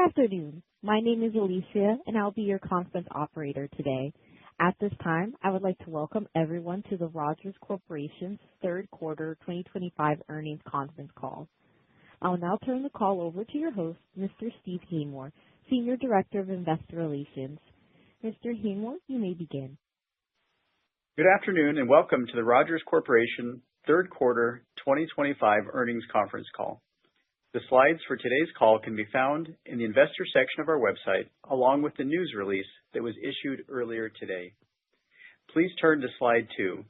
afternoon. My name is Alicia, and I'll be your conference operator today. At this time, I would like to welcome everyone to the Rogers Corporation's third quarter 2025 earnings conference call. I'll now turn the call over to your host, Mr. Steve Haymore, Senior Director of Investor Relations. Mr. Haymore, you may begin. Good afternoon, and welcome to the Rogers Corporation third quarter 2025 earnings conference call. The slides for today's call can be found in the investor section of our website, along with the news release that was issued earlier today. Please turn to slide 2.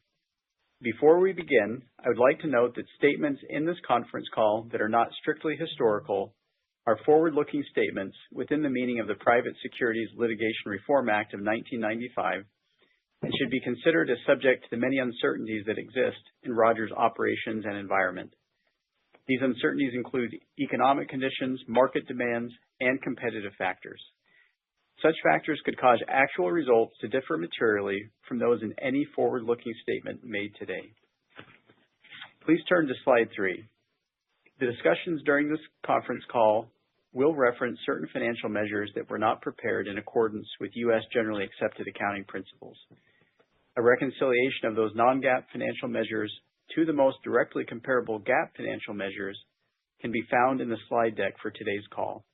Before we begin, I would like to note that statements in this conference call that are not strictly historical are forward-looking statements within the meaning of the Private Securities Litigation Reform Act of 1995 and should be considered as subject to the many uncertainties that exist in Rogers' operations and environment. These uncertainties include economic conditions, market demands, and competitive factors. Such factors could cause actual results to differ materially from those in any forward-looking statement made today. Please turn to slide 3. The discussions during this conference call will reference certain financial measures that were not prepared in accordance with U.S. generally accepted accounting principles. A reconciliation of those non-GAAP financial measures to the most directly comparable GAAP financial measures can be found in the slide deck for today's call,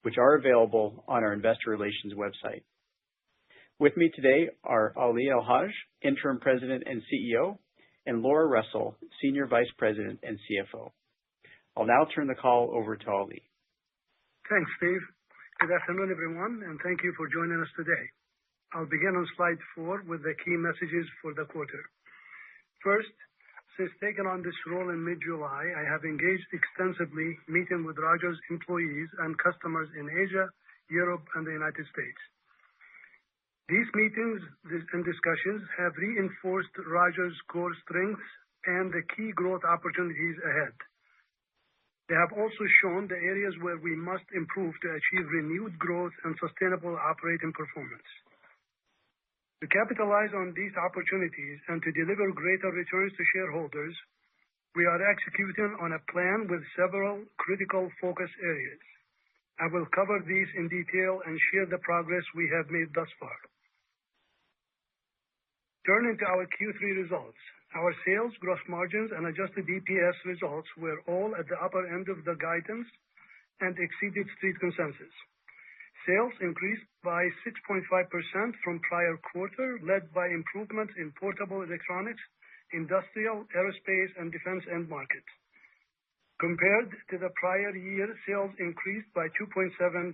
which are available on our investor relations website. With me today are Ali El-Haj, Interim President and CEO, and Laura Russell, Senior Vice President and CFO. I'll now turn the call over to Ali. Thanks, Steve. Good afternoon, everyone, and thank you for joining us today. I'll begin on slide 4 with the key messages for the quarter. First, since taking on this role in mid-July, I have engaged extensively meeting with Rogers employees and customers in Asia, Europe, and the United States. These meetings and discussions have reinforced Rogers' core strengths and the key growth opportunities ahead. They have also shown the areas where we must improve to achieve renewed growth and sustainable operating performance. To capitalize on these opportunities and to deliver greater returns to shareholders, we are executing on a plan with several critical focus areas. I will cover these in detail and share the progress we have made thus far. Turning to our Q3 results, our sales, gross margins, and adjusted EPS results were all at the upper end of the guidance and exceeded street consensus. Sales increased by 6.5% from prior quarter, led by improvements in portable electronics, industrial, aerospace, and defense end markets. Compared to the prior year, sales increased by 2.7%.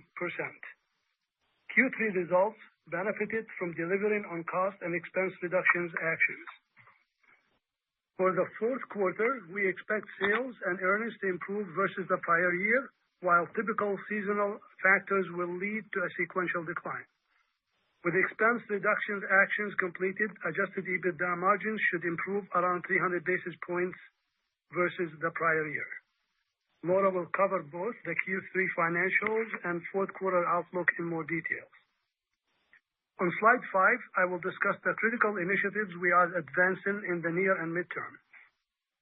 Q3 results benefited from delivering on cost and expense reductions actions. For the fourth quarter, we expect sales and earnings to improve versus the prior year, while typical seasonal factors will lead to a sequential decline. With expense reduction actions completed, adjusted EBITDA margins should improve around 300 basis points versus the prior year. Laura will cover both the Q3 financials and fourth quarter outlook in more detail. On slide 5, I will discuss the critical initiatives we are advancing in the near and midterm.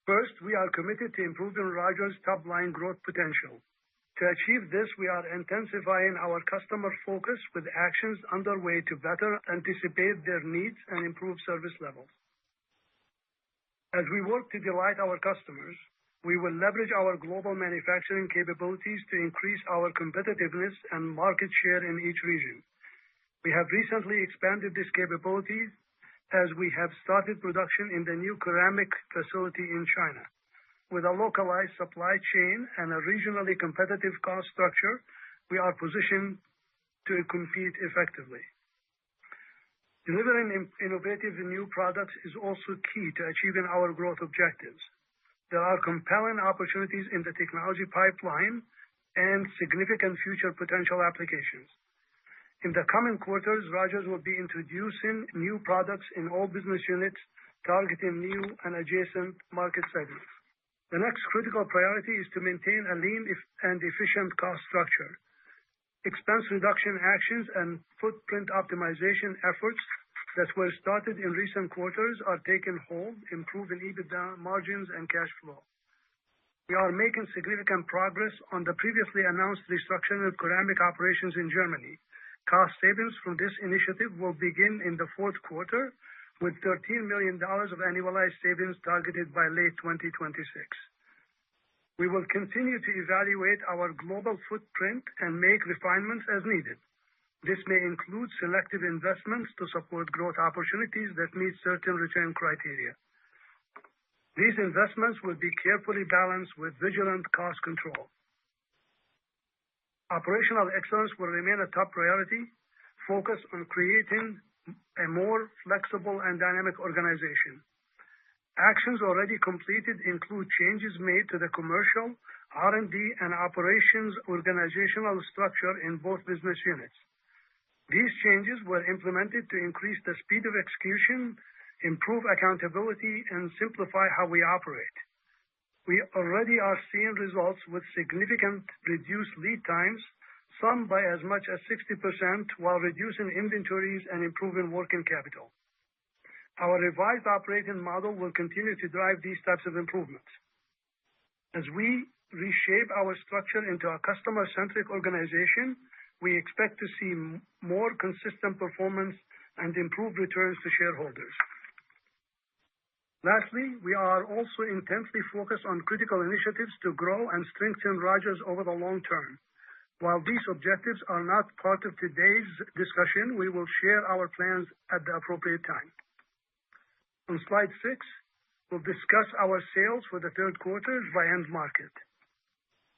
First, we are committed to improving Rogers' top-line growth potential. To achieve this, we are intensifying our customer focus with actions underway to better anticipate their needs and improve service levels. As we work to delight our customers, we will leverage our global manufacturing capabilities to increase our competitiveness and market share in each region. We have recently expanded this capability as we have started production in the new ceramic facility in China. With a localized supply chain and a regionally competitive cost structure, we are positioned to compete effectively. Delivering innovative new products is also key to achieving our growth objectives. There are compelling opportunities in the technology pipeline and significant future potential applications. In the coming quarters, Rogers will be introducing new products in all business units, targeting new and adjacent market segments. The next critical priority is to maintain a lean and efficient cost structure. Expense reduction actions and footprint optimization efforts that were started in recent quarters are taking hold, improving EBITDA margins and cash flow. We are making significant progress on the previously announced restructuring of ceramic operations in Germany. Cost savings from this initiative will begin in the fourth quarter, with $13 million of annualized savings targeted by late 2026. We will continue to evaluate our global footprint and make refinements as needed. This may include selective investments to support growth opportunities that meet certain return criteria. These investments will be carefully balanced with vigilant cost control. Operational excellence will remain a top priority, focused on creating a more flexible and dynamic organization. Actions already completed include changes made to the commercial, R&D, and operations organizational structure in both business units. These changes were implemented to increase the speed of execution, improve accountability, and simplify how we operate. We already are seeing results with significant reduced lead times, some by as much as 60%, while reducing inventories and improving working capital. Our revised operating model will continue to drive these types of improvements. As we reshape our structure into a customer-centric organization, we expect to see more consistent performance and improved returns to shareholders. Lastly, we are also intensely focused on critical initiatives to grow and strengthen Rogers over the long term. While these objectives are not part of today's discussion, we will share our plans at the appropriate time. On slide 6, we'll discuss our sales for the third quarter by end market.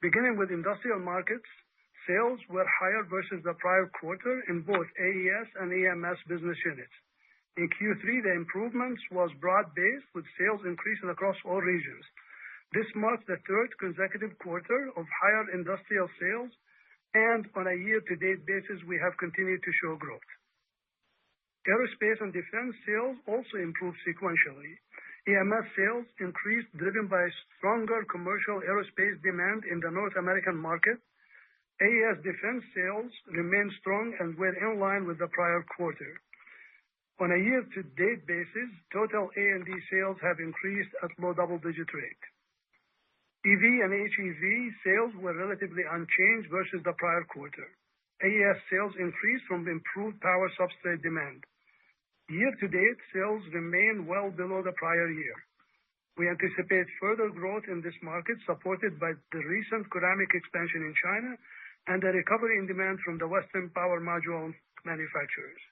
Beginning with industrial markets, sales were higher versus the prior quarter in both AES and EMS business units. In Q3, the improvements was broad-based, with sales increasing across all regions. This marks the third consecutive quarter of higher industrial sales, and on a year-to-date basis, we have continued to show growth. Aerospace and defense sales also improved sequentially. EMS sales increased, driven by stronger commercial aerospace demand in the North American market. AES defense sales remained strong and were in line with the prior quarter. On a year-to-date basis, total A&D sales have increased at low double-digit rate. EV and HEV sales were relatively unchanged versus the prior quarter. AES sales increased from improved power substrate demand. Year-to-date, sales remain well below the prior year. We anticipate further growth in this market, supported by the recent ceramic expansion in China and a recovery in demand from the Western power module manufacturers.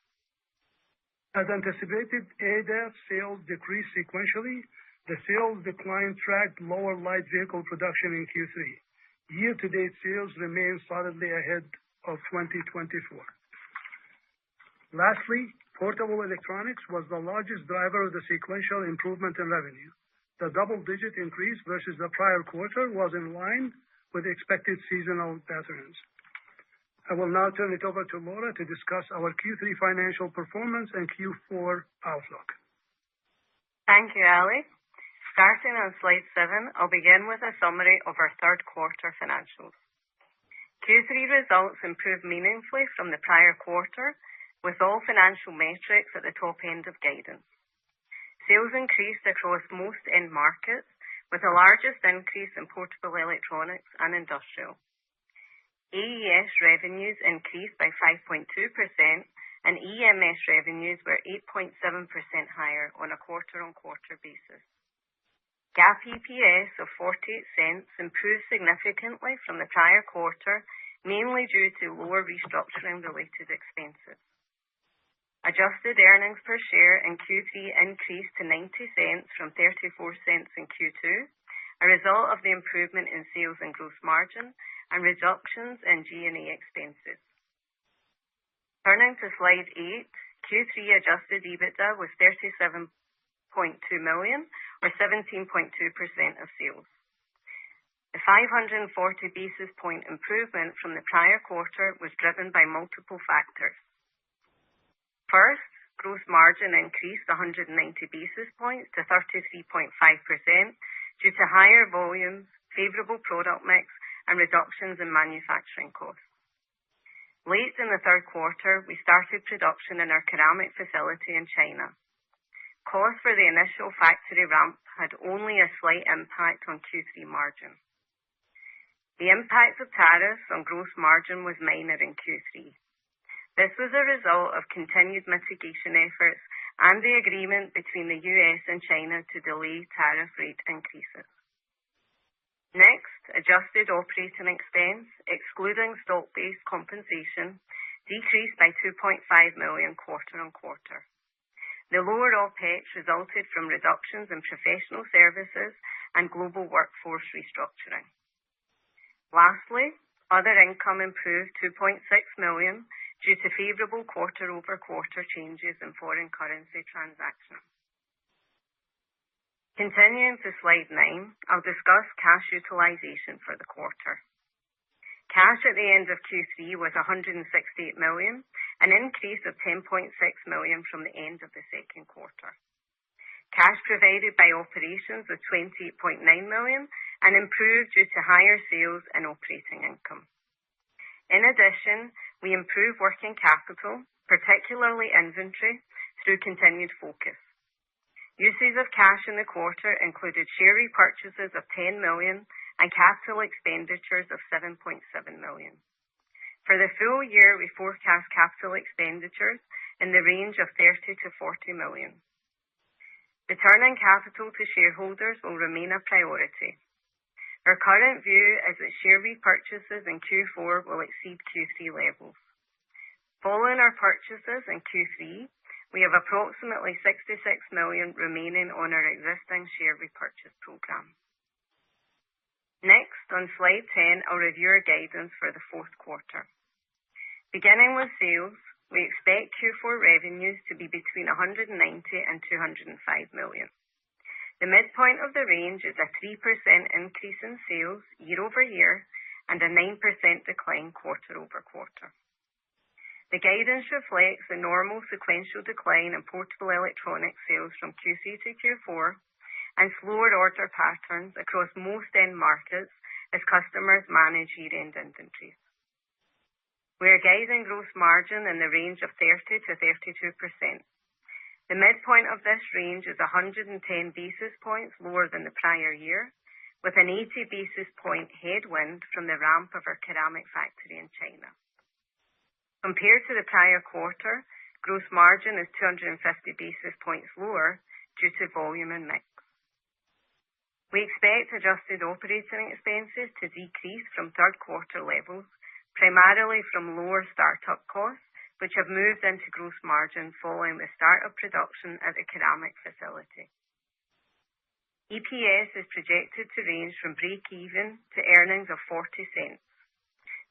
As anticipated, ADAS sales decreased sequentially. The sales decline tracked lower light vehicle production in Q3. Year-to-date sales remain solidly ahead of 2024. Lastly, portable electronics was the largest driver of the sequential improvement in revenue. The double-digit increase versus the prior quarter was in line with expected seasonal patterns. I will now turn it over to Laura to discuss our Q3 financial performance and Q4 outlook. Thank you, Ali. Starting on slide 7, I'll begin with a summary of our third quarter financials. Q3 results improved meaningfully from the prior quarter, with all financial metrics at the top end of guidance. Sales increased across most end markets, with the largest increase in portable electronics and industrial. AES revenues increased by 5.2%, and EMS revenues were 8.7% higher on a quarter-on-quarter basis. GAAP EPS of 48 cents improved significantly from the prior quarter, mainly due to lower restructuring-related expenses. Adjusted earnings per share in Q3 increased to 90 cents from 34 cents in Q2, a result of the improvement in sales and gross margin and reductions in G&A expenses. Turning to slide 8, Q3 adjusted EBITDA was $37.2 million, or 17.2% of sales. The 540 basis point improvement from the prior quarter was driven by multiple factors. First, gross margin increased 190 basis points to 33.5% due to higher volumes, favorable product mix, and reductions in manufacturing costs. Late in the third quarter, we started production in our ceramic facility in China. Costs for the initial factory ramp had only a slight impact on Q3 margin. The impact of tariffs on gross margin was minor in Q3. This was a result of continued mitigation efforts and the agreement between the US and China to delay tariff rate increases. Next, adjusted operating expense, excluding stock-based compensation, decreased by $2.5 million quarter-on-quarter. The lower OPEX resulted from reductions in professional services and global workforce restructuring. Lastly, other income improved $2.6 million due to favorable quarter-over-quarter changes in foreign currency transactions. Continuing to slide 9, I'll discuss cash utilization for the quarter. Cash at the end of Q3 was $168 million, an increase of $10.6 million from the end of the second quarter. Cash provided by operations was $28.9 million and improved due to higher sales and operating income. In addition, we improved working capital, particularly inventory, through continued focus. Uses of cash in the quarter included share repurchases of $10 million and capital expenditures of $7.7 million. For the full year, we forecast capital expenditures in the range of $30 to $40 million. Returning capital to shareholders will remain a priority. Our current view is that share repurchases in Q4 will exceed Q3 levels. Following our purchases in Q3, we have approximately $66 million remaining on our existing share repurchase program. Next, on slide 10, I'll review our guidance for the fourth quarter. Beginning with sales, we expect Q4 revenues to be between $190 and $205 million. The midpoint of the range is a 3% increase in sales year over year and a 9% decline quarter over quarter. The guidance reflects the normal sequential decline in portable electronic sales from Q3 to Q4 and slower order patterns across most end markets as customers manage year-end inventories. We are guiding gross margin in the range of 30 to 32%. The midpoint of this range is 110 basis points lower than the prior year, with an 80 basis point headwind from the ramp of our ceramic factory in China. Compared to the prior quarter, gross margin is 250 basis points lower due to volume and mix. We expect adjusted operating expenses to decrease from third quarter levels, primarily from lower startup costs, which have moved into gross margin following the start of production at the ceramic facility. EPS is projected to range from break-even to earnings of 40 cents.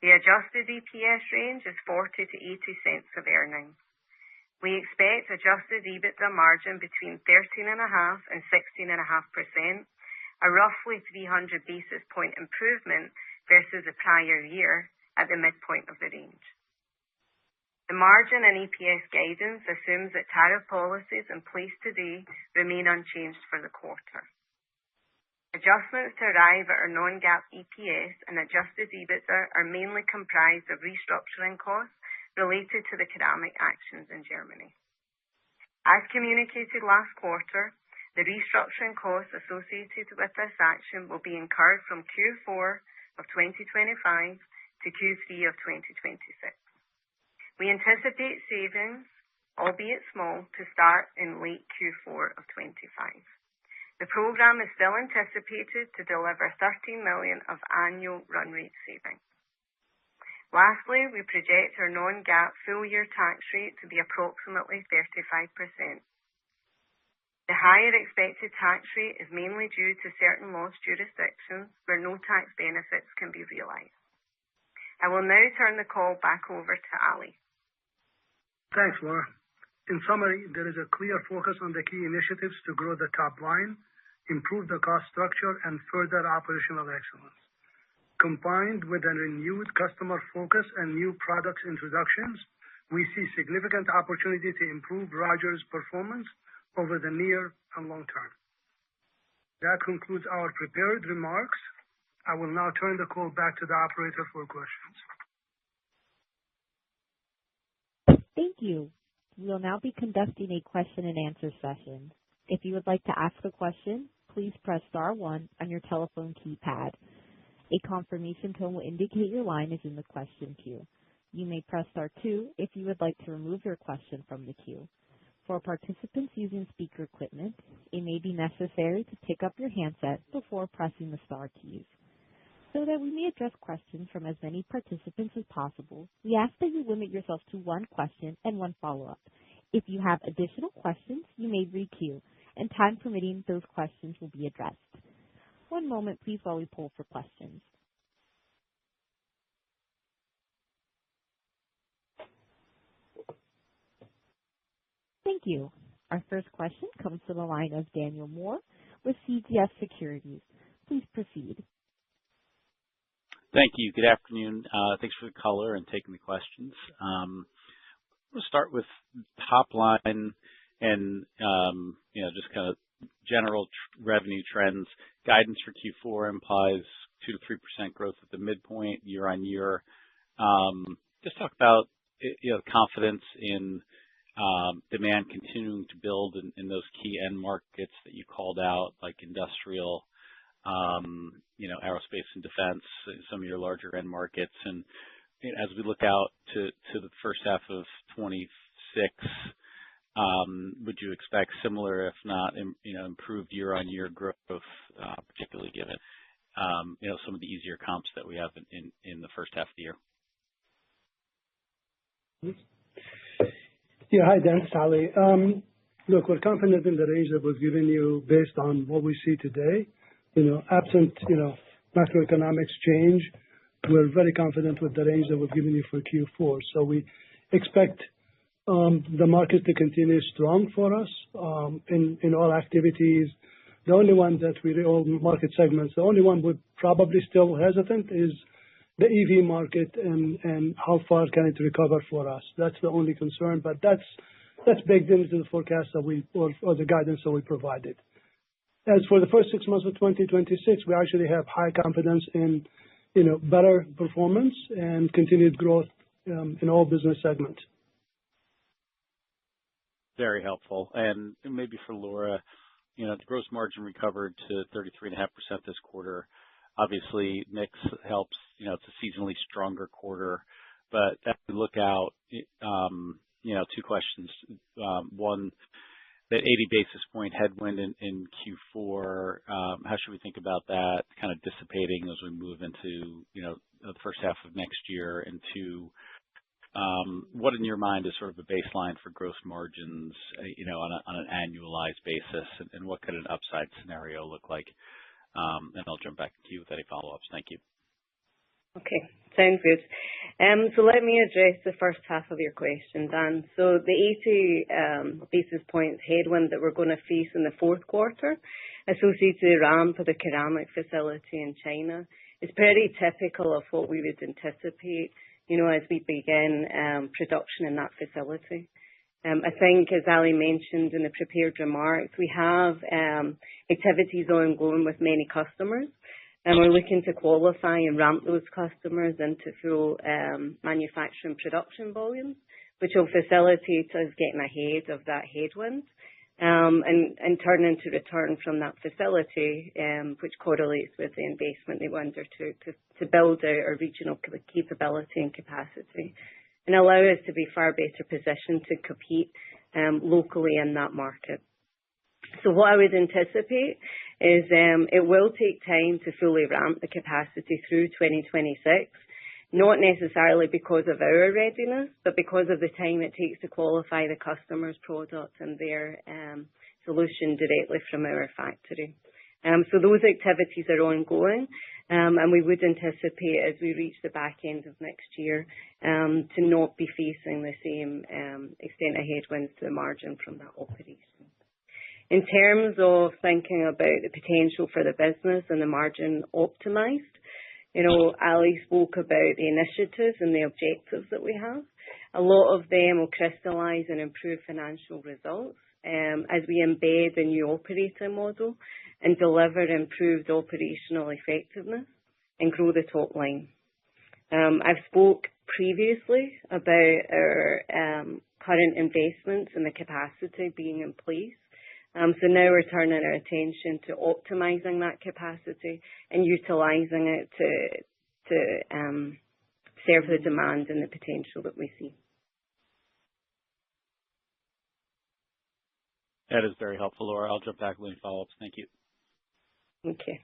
The adjusted EPS range is 40 to 80 cents of earnings. We expect adjusted EBITDA margin between 13.5% and 16.5%, a roughly 300 basis point improvement versus the prior year at the midpoint of the range. The margin and EPS guidance assumes that tariff policies in place today remain unchanged for the quarter. Adjustments to arrive at our non-GAAP EPS and adjusted EBITDA are mainly comprised of restructuring costs related to the ceramic actions in Germany. As communicated last quarter, the restructuring costs associated with this action will be incurred from Q4 of 2025 to Q3 of 2026. We anticipate savings, albeit small, to start in late Q4 of 25. The program is still anticipated to deliver $13 million of annual run rate savings. Lastly, we project our non-GAAP full-year tax rate to be approximately 35%. The higher expected tax rate is mainly due to certain loss jurisdictions where no tax benefits can be realized. I will now turn the call back over to Ali. Thanks, Laura. In summary, there is a clear focus on the key initiatives to grow the top line, improve the cost structure, and further operational excellence. Combined with a renewed customer focus and new products introductions, we see significant opportunity to improve Rogers' performance over the near and long term. That concludes our prepared remarks. I will now turn the call back to the operator for questions. Thank you. We will now be conducting a question and answer session. If you would like to ask a question, please press star 1 on your telephone keypad. A confirmation tone will indicate your line is in the question queue. You may press star 2 if you would like to remove your question from the queue. For participants using speaker equipment, it may be necessary to pick up your handset before pressing the star keys. So that we may address questions from as many participants as possible, we ask that you limit yourself to one question and one follow-up. If you have additional questions, you may re-queue, and time permitting, those questions will be addressed. One moment, please, while we poll for questions. Thank you. Our first question comes from the line of Daniel Moore with CJS Securities. Please proceed. Thank you. Good afternoon. Thanks for the color and taking the questions. We'll start with top line and just kind of general revenue trends. Guidance for Q4 implies 2 to 3% growth at the midpoint year on year. Just talk about confidence in demand continuing to build in those key end markets that you called out, like industrial, aerospace and defense, some of your larger end markets. And as we look out to the first half of 26, would you expect similar, if not, improved year-on-year growth, particularly given, some of the easier comps that we have in the first half of the year? Yeah, hi, Dan. It's Ali. Look, we're confident in the range that we've given you based on what we see today. Absent, macroeconomics change, we're very confident with the range that we've given you for Q4. So we expect the market to continue strong for us in all activities. The only one that all market segments, the only one we're probably still hesitant is the EV market and how far can it recover for us. That's the only concern, but that's baked into the forecast that or the guidance that we provided. As for the first 6 months of 2026, we actually have high confidence in better performance and continued growth in all business segments. Very helpful. And maybe for Laura, the gross margin recovered to 33.5% this quarter. Obviously, mix helps. It's a seasonally stronger quarter. But as we look out, 2 questions. One, that 80 basis point headwind in Q4, how should we think about that kind of dissipating as we move into, the first half of next year? And 2, what in your mind is sort of a baseline for gross margins, on an annualized basis, and what could an upside scenario look like? And I'll jump back to you with any follow-ups. Thank you. Okay, sounds good. So let me address the first half of your question, Dan. So the 80 basis points headwind that we're going to face in the fourth quarter associated with the ramp of the ceramic facility in China is pretty typical of what we would anticipate, as we begin production in that facility. I think, as Ali mentioned in the prepared remarks, we have activities ongoing with many customers, and we're looking to qualify and ramp those customers into full manufacturing production volumes, which will facilitate us getting ahead of that headwind and turn into return from that facility, which correlates with the investment they want to build out our regional capability and capacity and allow us to be far better positioned to compete locally in that market. So what I would anticipate is it will take time to fully ramp the capacity through 2026, not necessarily because of our readiness, but because of the time it takes to qualify the customer's product and their solution directly from our factory. So those activities are ongoing, and we would anticipate as we reach the back end of next year to not be facing the same extent of headwinds to the margin from that operation. In terms of thinking about the potential for the business and the margin optimized, Ali spoke about the initiatives and the objectives that we have. A lot of them will crystallize and improve financial results as we embed a new operating model and deliver improved operational effectiveness and grow the top line. I've spoke previously about our current investments and the capacity being in place So now we're turning our attention to optimizing that capacity and utilizing it to serve the demand and the potential that we see. That is very helpful, Laura. I'll jump back with any follow-ups. Thank you. Okay.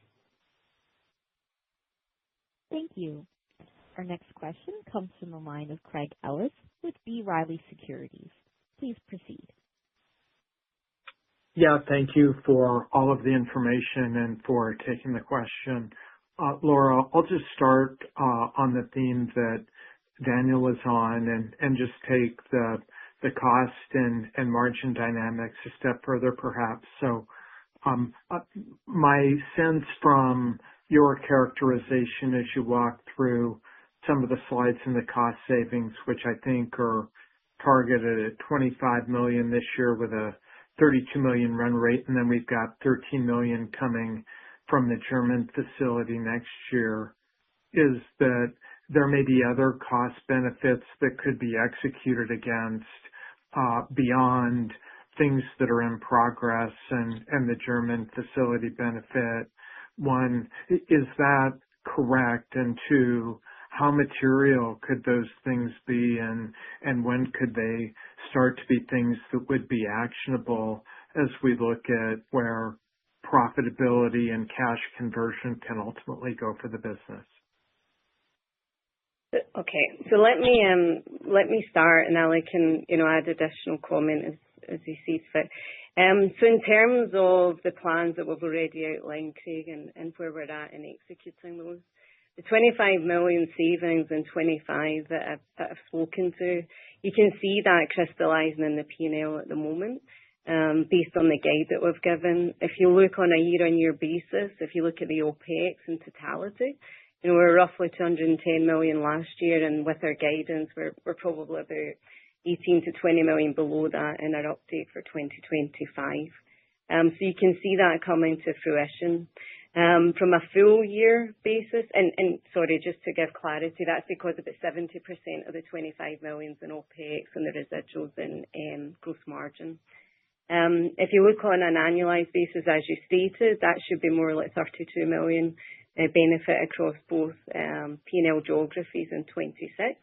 Thank you. Our next question comes from the line of Craig Ellis with B. Riley Securities. Please proceed. Yeah, thank you for all of the information and for taking the question. Laura, I'll just start on the theme that Daniel was on and just take the cost and margin dynamics a step further, perhaps. So my sense from your characterization as you walk through some of the slides in the cost savings, which I think are targeted at $25 million this year with a $32 million run rate, and then we've got $13 million coming from the German facility next year, is that there may be other cost benefits that could be executed against beyond things that are in progress and the German facility benefit. One, is that correct? And two, how material could those things be, and when could they start to be things that would be actionable as we look at where profitability and cash conversion can ultimately go for the business? Okay, so let me start, and Ali can add additional comment as he sees fit. So in terms of the plans that we've already outlined, Craig, and where we're at in executing those, the 25 million savings in 25 that I've spoken to, you can see that crystallising in the P&L at the moment, based on the guide that we've given. If you look on a year-on-year basis, if you look at the OPEX in totality, we're roughly 210 million last year, and with our guidance, we're probably about 18 to 20 million below that in our update for 2025. So you can see that coming to fruition. From a full year basis, and sorry, just to give clarity, that's because about 70% of the 25 million in OPEX and the residuals in gross margin. If you look on an annualized basis, as you stated, that should be more like 32 million benefit across both P&L geographies in 26.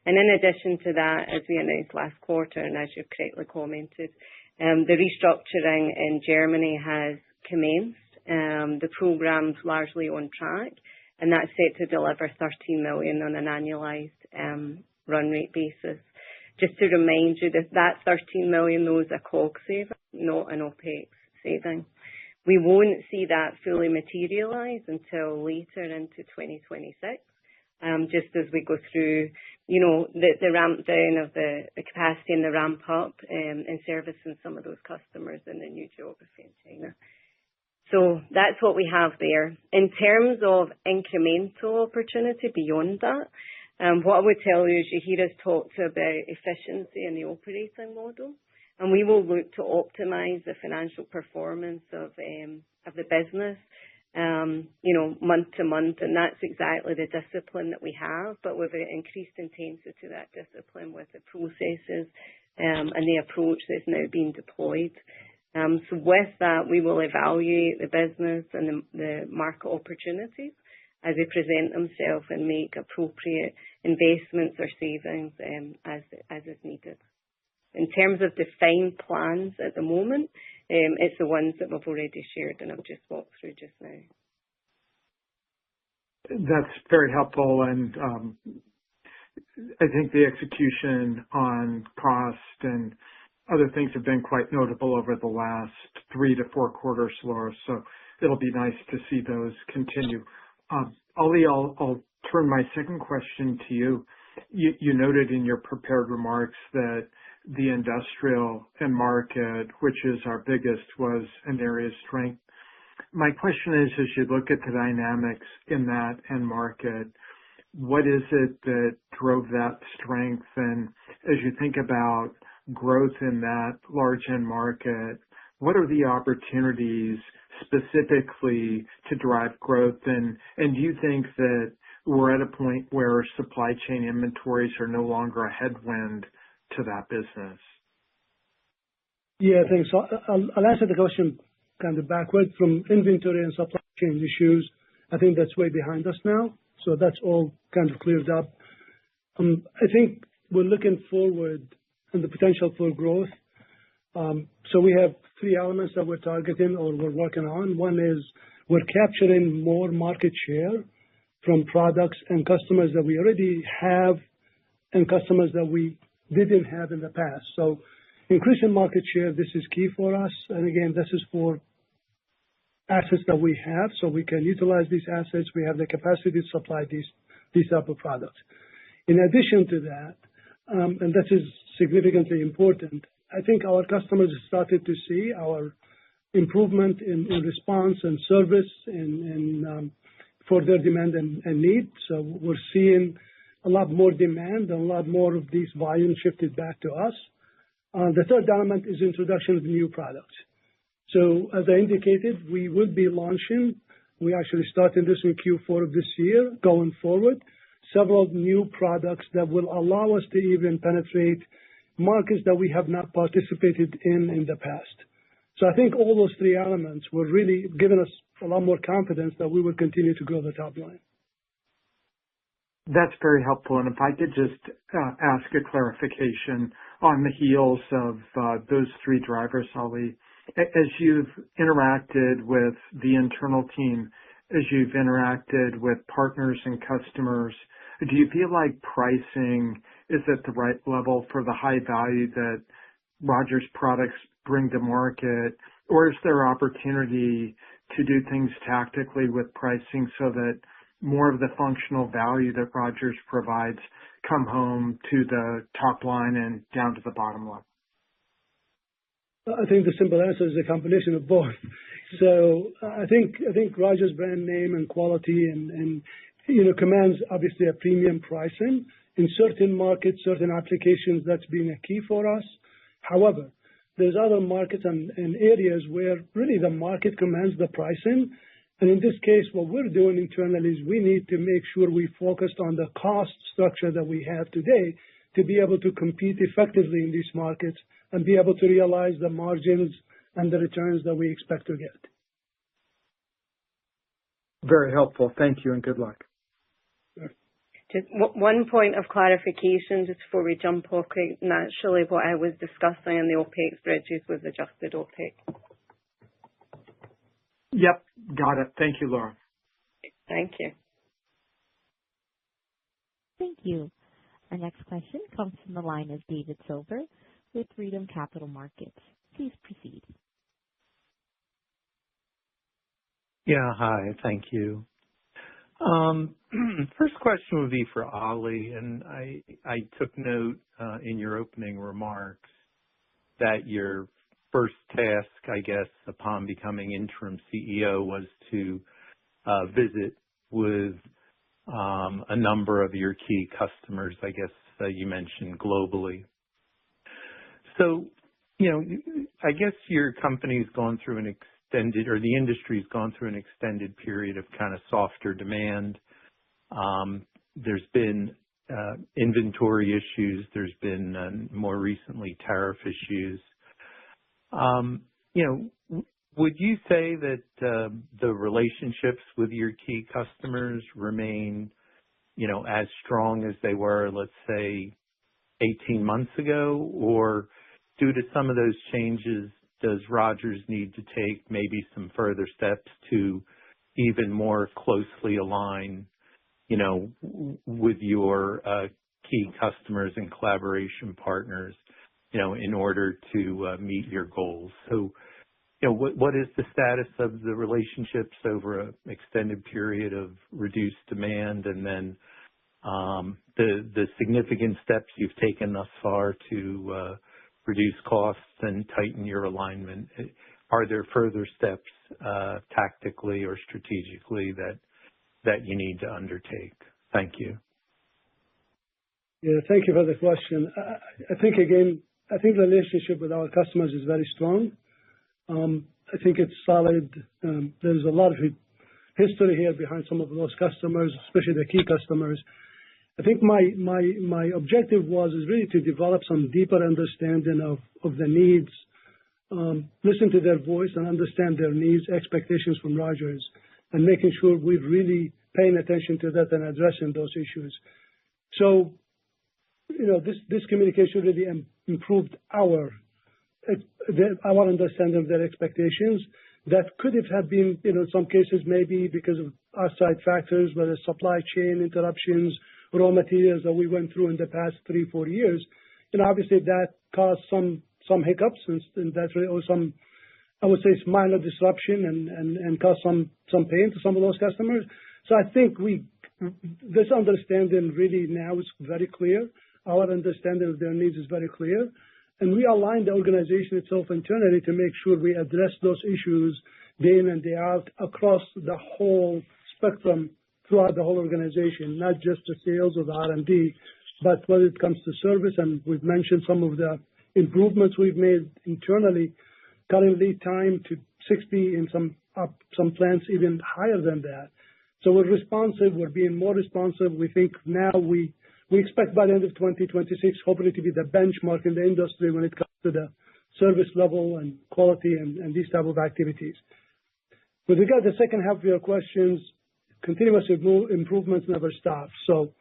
And in addition to that, as we announced last quarter, and as you correctly commented, the restructuring in Germany has commenced. The program's largely on track, and that's set to deliver 13 million on an annualized run rate basis. Just to remind you that 13 million, though, is a COGS saving, not an OPEX saving. We won't see that fully materialise until later into 2026, just as we go through, the ramp down of the capacity and the ramp up and servicing some of those customers in the new geography in China. So that's what we have there. In terms of incremental opportunity beyond that, what I would tell you is you hear us talk about efficiency in the operating model, and we will look to optimize the financial performance of the business, month to month, and that's exactly the discipline that we have, but with an increased intensity to that discipline with the processes and the approach that's now being deployed. So with that, we will evaluate the business and the market opportunities as they present themselves and make appropriate investments or savings as is needed. In terms of defined plans at the moment, it's the ones that we've already shared and I've just walked through just now. That's very helpful, and I think the execution on cost and other things have been quite notable over the last 3 to 4 quarters, Laura, so it'll be nice to see those continue. Ali, I'll turn my second question to you. You noted in your prepared remarks that the industrial end market, which is our biggest, was an area of strength. My question is, as you look at the dynamics in that end market, what is it that drove that strength? And as you think about growth in that large end market, what are the opportunities specifically to drive growth? And do you think that we're at a point where supply chain inventories are no longer a headwind to that business? Yeah, thanks. So I'll answer the question kind of backward from inventory and supply chain issues. I think that's way behind us now. So that's all kind of cleared up. I think we're looking forward and the potential for growth. So we have three elements that we're targeting or we're working on. One is we're capturing more market share from products and customers that we already have and customers that we didn't have in the past. So increasing market share, this is key for us. And again, this is for assets that we have, so we can utilize these assets. We have the capacity to supply these type of products. In addition to that, and this is significantly important, I think our customers started to see our improvement in response and service for their demand and need. So we're seeing a lot more demand and a lot more of these volumes shifted back to us. The third element is introduction of new products. So as I indicated, we will be launching, we actually started this in Q4 of this year, going forward, several new products that will allow us to even penetrate markets that we have not participated in the past. So I think all those three elements were really giving us a lot more confidence that we will continue to grow the top line. That's very helpful. And if I could just ask a clarification on the heels of those three drivers, Ali, as you've interacted with the internal team, as you've interacted with partners and customers, do you feel like pricing is at the right level for the high value that Rogers products bring to market? Or is there opportunity to do things tactically with pricing so that more of the functional value that Rogers provides come home to the top line and down to the bottom line? I think the simple answer is a combination of both. So I think Rogers brand name and quality and commands obviously a premium pricing in certain markets, certain applications. That's been a key for us. However, there's other markets and areas where really the market commands the pricing. And in this case, what we're doing internally is we need to make sure we focused on the cost structure that we have today to be able to compete effectively in these markets and be able to realize the margins and the returns that we expect to get. Very helpful. Thank you and good luck. Just one point of clarification just before we jump off. Naturally, what I was discussing in the OPEX bridges was adjusted OPEX. Yep, got it. Thank you, Laura. Thank you. Thank you. Our next question comes from the line of David Silver with Freedom Capital Markets. Please proceed. Yeah, hi. Thank you. First question would be for Ali, and I took note in your opening remarks that your first task, I guess, upon becoming interim CEO was to visit with a number of your key customers, I guess you mentioned globally. So, I guess your company's gone through an extended, or the industry's gone through an extended period of kind of softer demand. There's been inventory issues. There's been more recently tariff issues. Would you say that the relationships with your key customers remain, as strong as they were, let's say, 18 months ago? Or due to some of those changes, does Rogers need to take maybe some further steps to even more closely align, with your key customers and collaboration partners, in order to meet your goals? So, what is the status of the relationships over an extended period of reduced demand, and then the significant steps you've taken thus far to reduce costs and tighten your alignment? Are there further steps tactically or strategically that you need to undertake? Thank you. Yeah, thank you for the question. I think the relationship with our customers is very strong. I think it's solid. There's a lot of history here behind some of those customers, especially the key customers. I think my objective is really to develop some deeper understanding of the needs listen to their voice and understand their needs, expectations from Rogers, and making sure we're really paying attention to that and addressing those issues. So, this communication really improved our understanding of their expectations. That could have been, in some cases, maybe because of outside factors, whether supply chain interruptions, raw materials that we went through in the past 3-4 years. Obviously that caused some hiccups and that or some, I would say, minor disruption and caused some pain to some of those customers. So I think this understanding really now is very clear. Our understanding of their needs is very clear. And we aligned the organization itself internally to make sure we address those issues day in and day out across the whole spectrum throughout the whole organization, not just the sales or the R&D, but when it comes to service. And we've mentioned some of the improvements we've made internally, cutting lead time to 60 in some plants, even higher than that. So we're responsive. We're being more responsive. We think now we expect by the end of 2026, hopefully, to be the benchmark in the industry when it comes to the service level and quality and these type of activities. With regard to the second half of your questions, continuous improvements never stop. So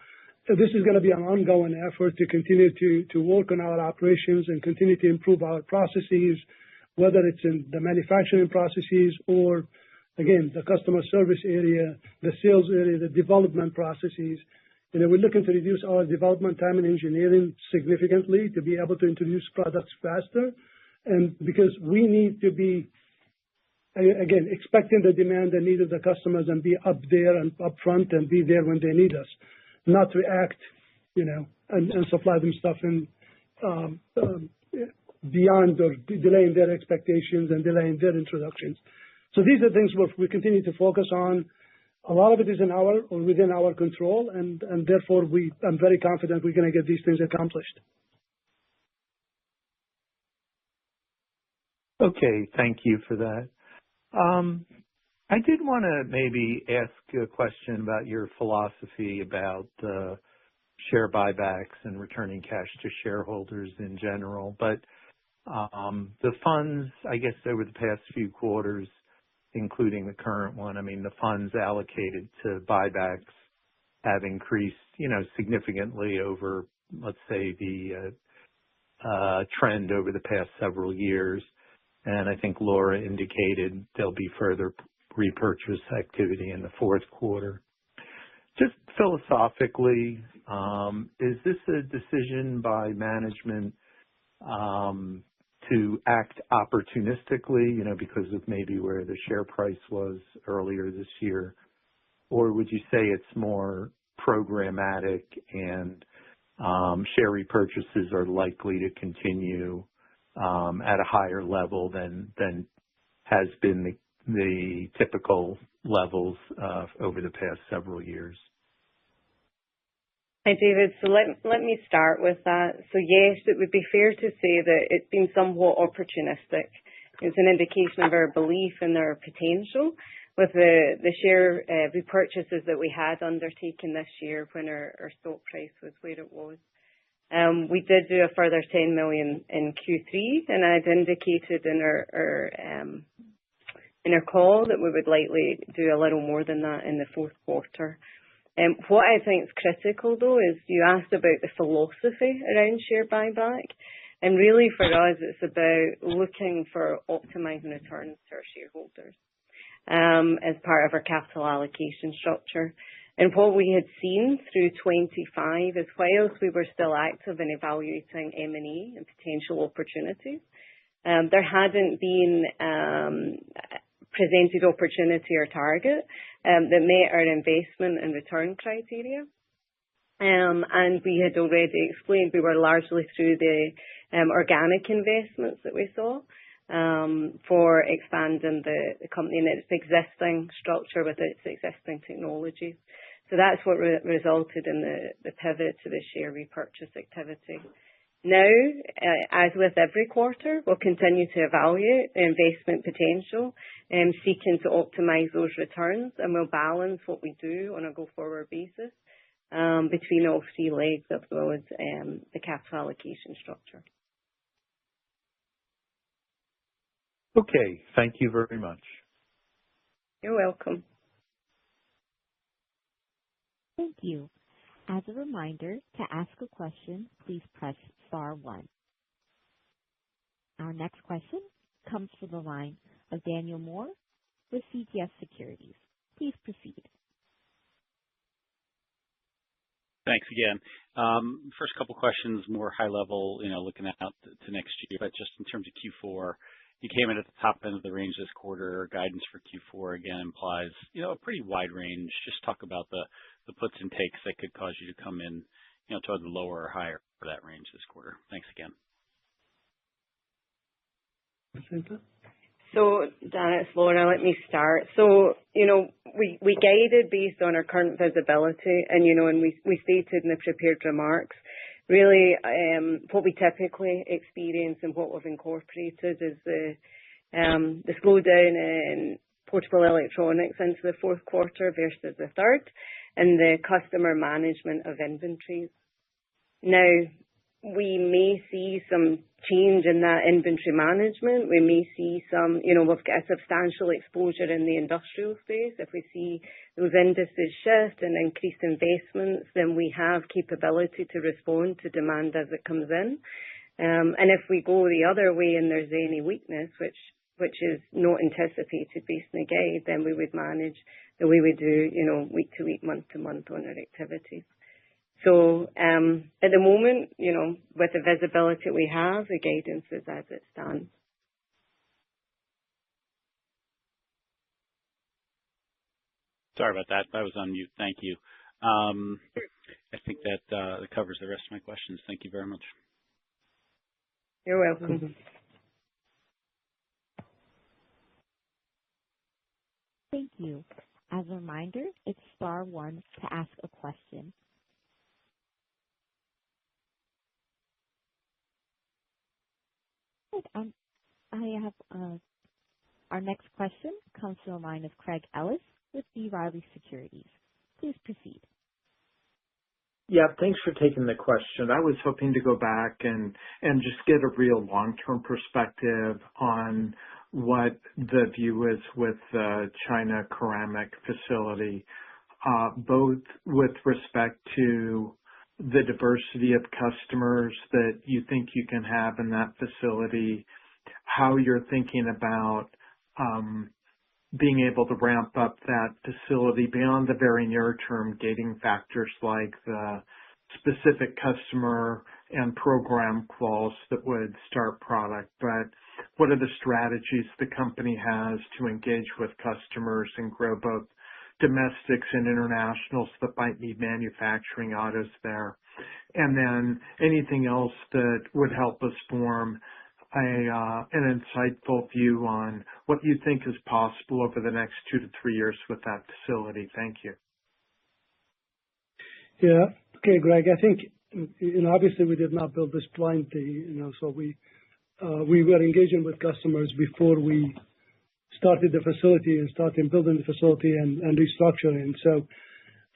this is going to be an ongoing effort to continue to work on our operations and continue to improve our processes, whether it's in the manufacturing processes or, again, the customer service area, the sales area, the development processes. We're looking to reduce our development time in engineering significantly to be able to introduce products faster. And because we need to be, again, expecting the demand and need of the customers and be up there and up front and be there when they need us, not react, and supply them stuff in beyond or delaying their expectations and delaying their introductions. So these are things we continue to focus on. A lot of it is within our control, and therefore I'm very confident we're going to get these things accomplished. Okay, thank you for that. I did want to maybe ask a question about your philosophy about share buybacks and returning cash to shareholders in general. But the funds, I guess, over the past few quarters, including the current one, the funds allocated to buybacks have increased, significantly over, let's say, the trend over the past several years. And I think Laura indicated there'll be further repurchase activity in the fourth quarter. Just philosophically, is this a decision by management to act opportunistically, because of maybe where the share price was earlier this year? Or would you say it's more programmatic and share repurchases are likely to continue at a higher level than has been the typical levels over the past several years? Hi, David. So let me start with that. So yes, it would be fair to say that it's been somewhat opportunistic. It's an indication of our belief in their potential with the share repurchases that we had undertaken this year when our stock price was where it was. We did do a further 10 million in Q3, and I'd indicated in our call that we would likely do a little more than that in the fourth quarter. What I think is critical, though, is you asked about the philosophy around share buyback. And really, for us, it's about looking for optimizing returns to our shareholders as part of our capital allocation structure. And what we had seen through 25 is whilst we were still active in evaluating M&A and potential opportunities, there hadn't been presented opportunity or target that met our investment and return criteria. And we had already explained we were largely through the organic investments that we saw for expanding the company in its existing structure with its existing technology. So that's what resulted in the pivot to the share repurchase activity. Now, as with every quarter, we'll continue to evaluate the investment potential and seeking to optimize those returns, and we'll balance what we do on a go-forward basis between all three legs of those, the capital allocation structure. Okay. Thank you very much. You're welcome. Thank you. As a reminder, to ask a question, please press star one. Our next question comes from the line of Daniel Moore with CJS Securities. Please proceed. Thanks again. First couple questions, more high level, looking out to next year, but just in terms of Q4, you came in at the top end of the range this quarter. Guidance for Q4 again implies, a pretty wide range. Just talk about the puts and takes that could cause you to come in, toward the lower or higher for that range this quarter. Thanks again. So, Dan, it's Laura. Let me start. So, we guided based on our current visibility, and we stated in the prepared remarks, really, what we typically experience and what we've incorporated is the slowdown in portable electronics into the fourth quarter versus the third, and the customer management of inventories. Now, we may see some change in that inventory management. We may see we've got a substantial exposure in the industrial space. If we see those indices shift and increased investments, then we have capability to respond to demand as it comes in. And if we go the other way and there's any weakness, which is not anticipated based on the guide, then we would manage the way we do, week to week, month to month on our activities. So at the moment, with the visibility we have, the guidance is as it stands. Sorry about that. I was on mute. Thank you. I think that covers the rest of my questions. Thank you very much. You're welcome. Thank you. As a reminder, it's star one to ask a question. I have our next question comes from the line of Craig Ellis with B. Riley Securities. Please proceed. Yeah, thanks for taking the question. I was hoping to go back and just get a real long-term perspective on what the view is with the China ceramic facility, both with respect to the diversity of customers that you think you can have in that facility, how you're thinking about being able to ramp up that facility beyond the very near-term gating factors like the specific customer and program quals that would start product, but what are the strategies the company has to engage with customers and grow both domestics and internationals that might need manufacturing autos there? And then anything else that would help us form an insightful view on what you think is possible over the next 2 to 3 years with that facility. Thank you. Yeah. Okay, Greg. I think, obviously we did not build this blindly, so we were engaging with customers before we started the facility and started building the facility and restructuring. So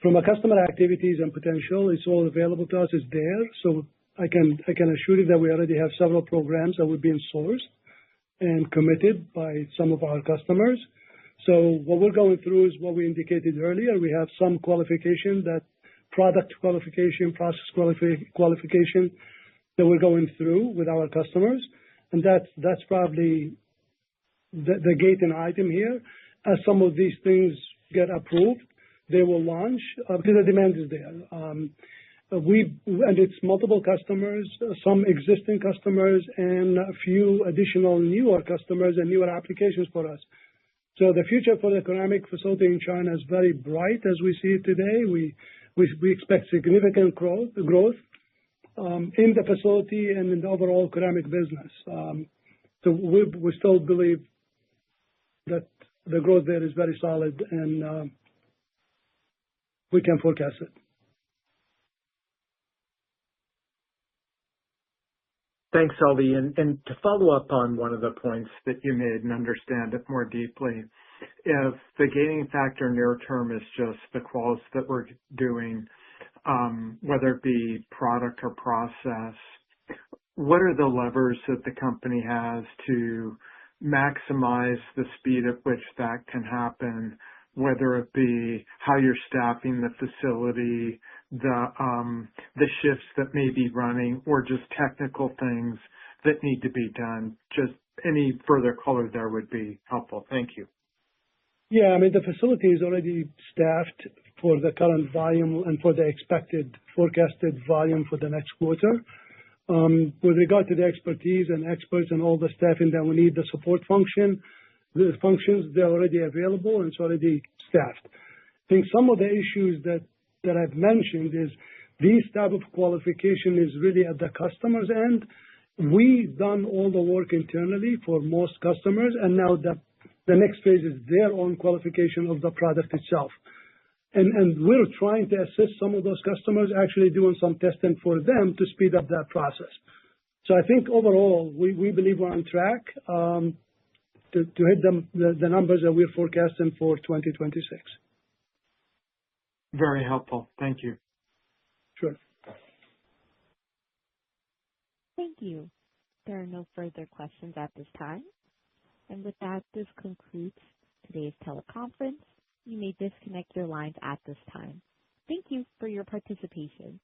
from a customer activities and potential, it's all available to us. It's there. So I can assure you that we already have several programs that were being sourced and committed by some of our customers. So what we're going through is what we indicated earlier. We have some qualification, that product qualification, process qualification that we're going through with our customers. And that's probably the gating item here. As some of these things get approved, they will launch because the demand is there. And it's multiple customers, some existing customers, and a few additional newer customers and newer applications for us. So the future for the ceramic facility in China is very bright as we see it today. We expect significant growth in the facility and in the overall ceramic business. So we still believe that the growth there is very solid, and we can forecast it. Thanks, Ali. And to follow up on one of the points that you made and understand it more deeply, if the gating factor near term is just the quals that we're doing, whether it be product or process, what are the levers that the company has to maximize the speed at which that can happen, whether it be how you're staffing the facility, the shifts that may be running, or just technical things that need to be done. Just any further color there would be helpful. Thank you. Yeah, I mean, the facility is already staffed for the current volume and for the expected forecasted volume for the next quarter. With regard to the expertise and experts and all the staffing that we need, the support functions, they're already available and it's already staffed. I think some of the issues that I've mentioned is these type of qualification is really at the customer's end. We've done all the work internally for most customers, and now the next phase is their own qualification of the product itself. And we're trying to assist some of those customers, actually doing some testing for them to speed up that process. So I think overall, we believe we're on track to hit the numbers that we're forecasting for 2026. Very helpful. Thank you. Sure. Thank you. There are no further questions at this time. And with that, this concludes today's teleconference. You may disconnect your lines at this time. Thank you for your participation.